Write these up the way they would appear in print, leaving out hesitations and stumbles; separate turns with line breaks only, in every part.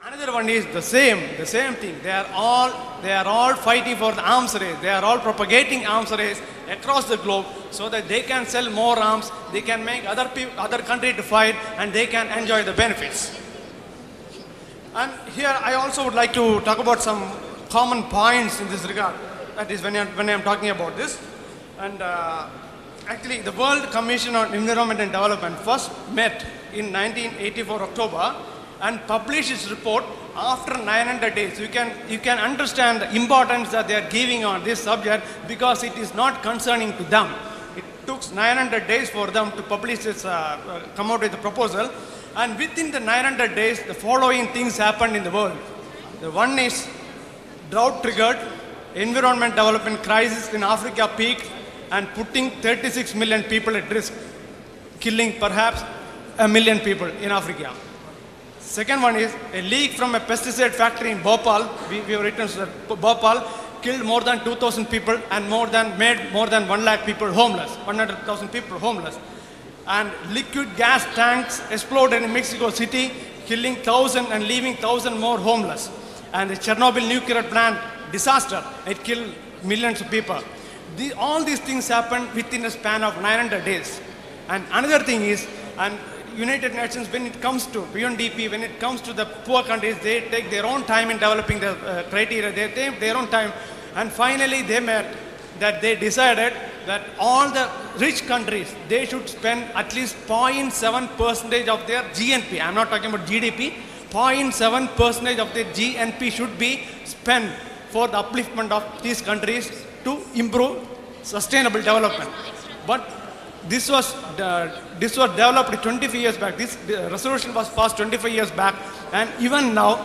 Another one is the same thing. They are all fighting for the arms race. They are all propagating arms race across the globe so that they can sell more arms, they can make other country to fight, and they can enjoy the benefits. And here I also would like to talk about some common points in this regard. That is when I am talking about this. And actually, the World Commission on Environment and Development first met in 1984 October and published its report after 900 days. You can understand the importance that they are giving on this subject because it is not concerning to them. It took 900 days for them to publish this, come out with a proposal. And within the 900 days, the following things happened in the world. The one is drought-triggered environment development crisis in Africa peaked and putting 36 million people at risk, killing perhaps 1 million people in Africa. Second one is a leak from a pesticide factory in Bhopal. We have written that Bhopal killed more than 2,000 people and made more than 1 lakh people homeless, 100,000 people homeless. And liquid gas tanks exploded in Mexico City, killing 1,000 and leaving 1,000 more homeless. And the Chernobyl nuclear plant disaster, it killed millions of people. All these things happened within a span of 900 days. And another thing is, and United Nations, when it comes to UNDP, when it comes to the poor countries, they take their own time in developing the criteria. They take their own time. And finally, they met that they decided that all the rich countries, they should spend at least 0.7% of their GNP. I'm not talking about GDP. 0.7% of their GNP should be spent for the upliftment of these countries to improve sustainable development. But this was developed 25 years back. This resolution was passed 25 years back, and even now,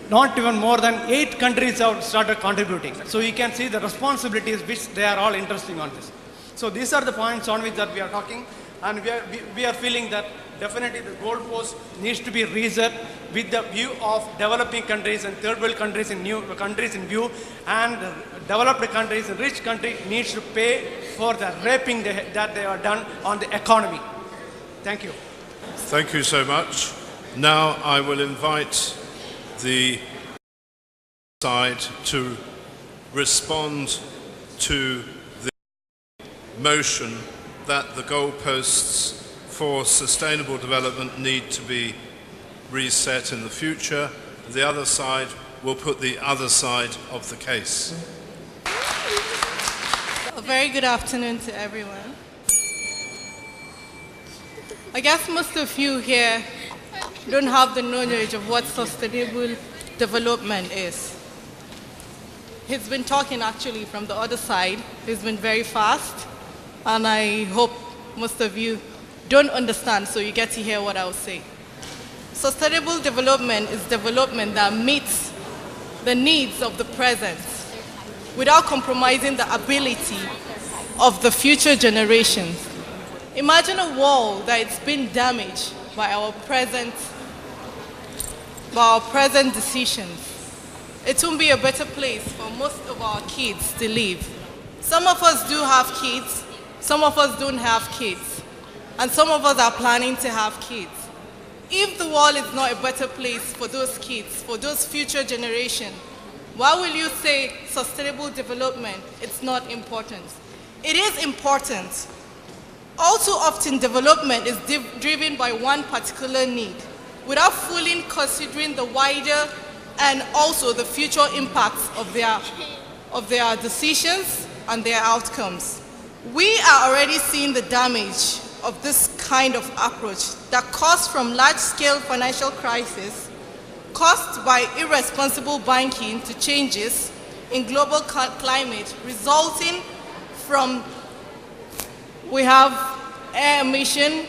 not even more than 8 countries have started contributing. So you can see the responsibilities which they are all interested on this. So these are the points on which that we are talking, and we are feeling that definitely the goalpost needs to be reset with the view of developing countries and third world countries and new countries in view, and developed countries and rich countries needs to pay for the raping that they are done on the economy. Thank you.
Thank you so much. Now I will invite the side to respond to the motion that the goalposts for sustainable development need to be reset in the future. The other side will put the other side of the case.
A very good afternoon to everyone. I guess most of you here don't have the knowledge of what sustainable development is. He's been talking actually from the other side. He's been very fast, and I hope most of you don't understand, so you get to hear what I'll say. Sustainable development is development that meets the needs of the present without compromising the ability of the future generations. Imagine a world that it's been damaged by our present decisions. It won't be a better place for most of our kids to live. Some of us do have kids, some of us don't have kids, and some of us are planning to have kids. If the world is not a better place for those kids, for those future generations, why will you say sustainable development, it's not important? It is important. All too often, development is driven by one particular need, without fully considering the wider and also the future impacts of their decisions and their outcomes. We are already seeing the damage of this kind of approach that caused from large-scale financial crisis caused by irresponsible banking to changes in global climate, resulting from, we have air emission,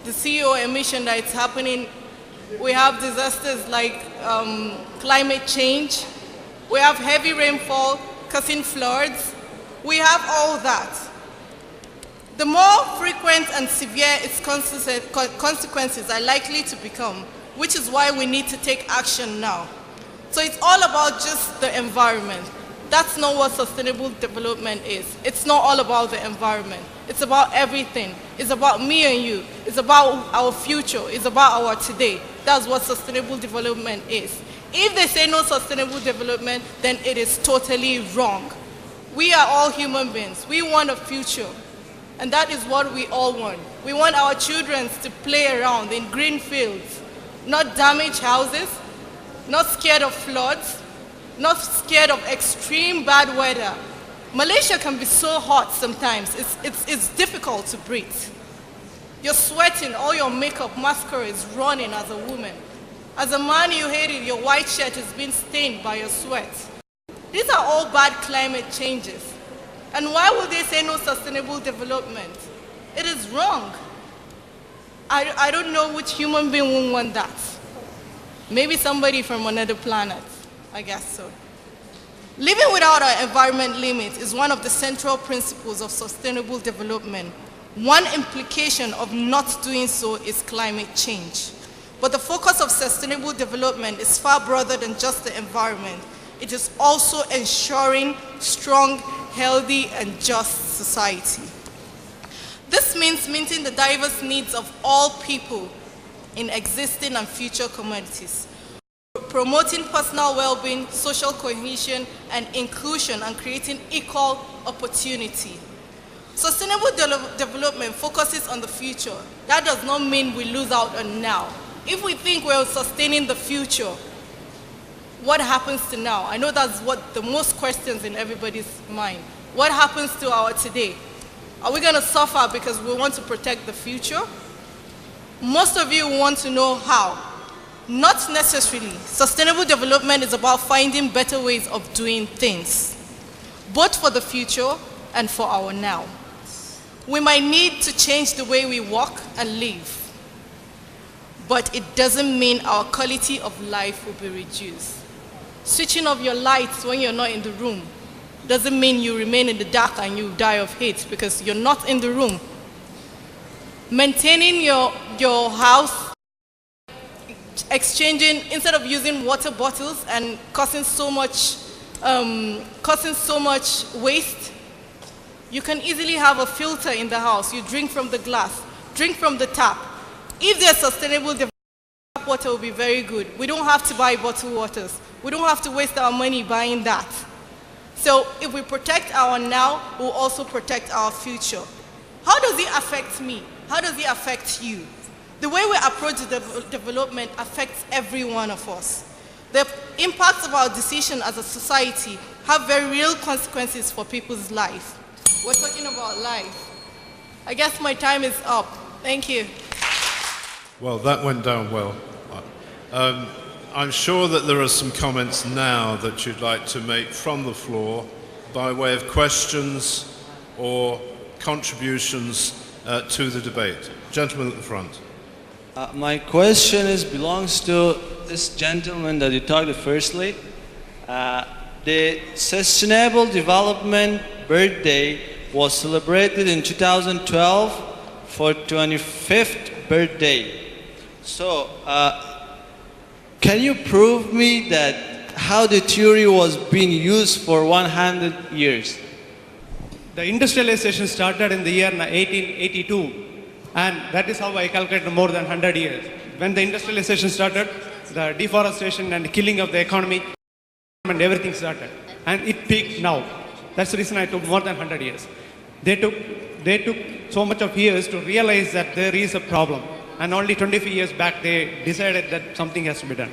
the CO emission that is happening. We have disasters like climate change. We have heavy rainfall causing floods. We have all that. The more frequent and severe its consequences are likely to become, which is why we need to take action now. So it's all about just the environment. That's not what sustainable development is. It's not all about the environment. It's about everything. It's about me and you. It's about our future. It's about our today. That's what sustainable development is. If they say no sustainable development, then it is totally wrong. We are all human beings. We want a future. And that is what we all want. We want our children to play around in green fields, not damaged houses, not scared of floods, not scared of extreme bad weather. Malaysia can be so hot sometimes. It's difficult to breathe. You're sweating, all your makeup, mascara is running as a woman. As a man, you hate it, your white shirt is being stained by your sweat. These are all bad climate changes. And why would they say no sustainable development? It is wrong. I don't know which human being would want that. Maybe somebody from another planet, I guess so. Living without an environment limit is one of the central principles of sustainable development. One implication of not doing so is climate change. But the focus of sustainable development is far broader than just the environment. It is also ensuring strong, healthy, and just society. This means meeting the diverse needs of all people in existing and future communities, promoting personal well-being, social cohesion, and inclusion, and creating equal opportunity. Sustainable development focuses on the future. That does not mean we lose out on now. If we think we're sustaining the future, what happens to now? I know that's what the most questions in everybody's mind. What happens to our today? Are we going to suffer because we want to protect the future? Most of you want to know how. Not necessarily. Sustainable development is about finding better ways of doing things, both for the future and for our now. We might need to change the way we walk and live, but it doesn't mean our quality of life will be reduced. Switching off your lights when you're not in the room doesn't mean you remain in the dark and you die of heat because you're not in the room. Maintaining your house, exchanging, instead of using water bottles and causing so much waste, you can easily have a filter in the house. You drink from the glass, drink from the tap. If there's sustainable development, tap water will be very good. We don't have to buy bottled waters. We don't have to waste our money buying that. So if we protect our now, we'll also protect our future. How does it affect me? How does it affect you? The way we approach development affects every one of us. The impacts of our decision as a society have very real consequences for people's life. We're talking about life. I guess my time is up. Thank you.
Well, that went down well. I'm sure that there are some comments now that you'd like to make from the floor by way of questions or contributions to the debate. Gentleman at the front.
My question belongs to this gentleman that you talked to firstly. The Sustainable Development Birthday was celebrated in 2012 for 25th birthday. So, can you prove me that how the theory was being used for 100 years?
The industrialization started in the year 1882, and that is how I calculated more than 100 years. When the industrialization started, the deforestation and killing of the economy and everything started, and it peaked now. That's the reason I took more than 100 years. They took so much of years to realize that there is a problem, and only 25 years back they decided that something has to be done.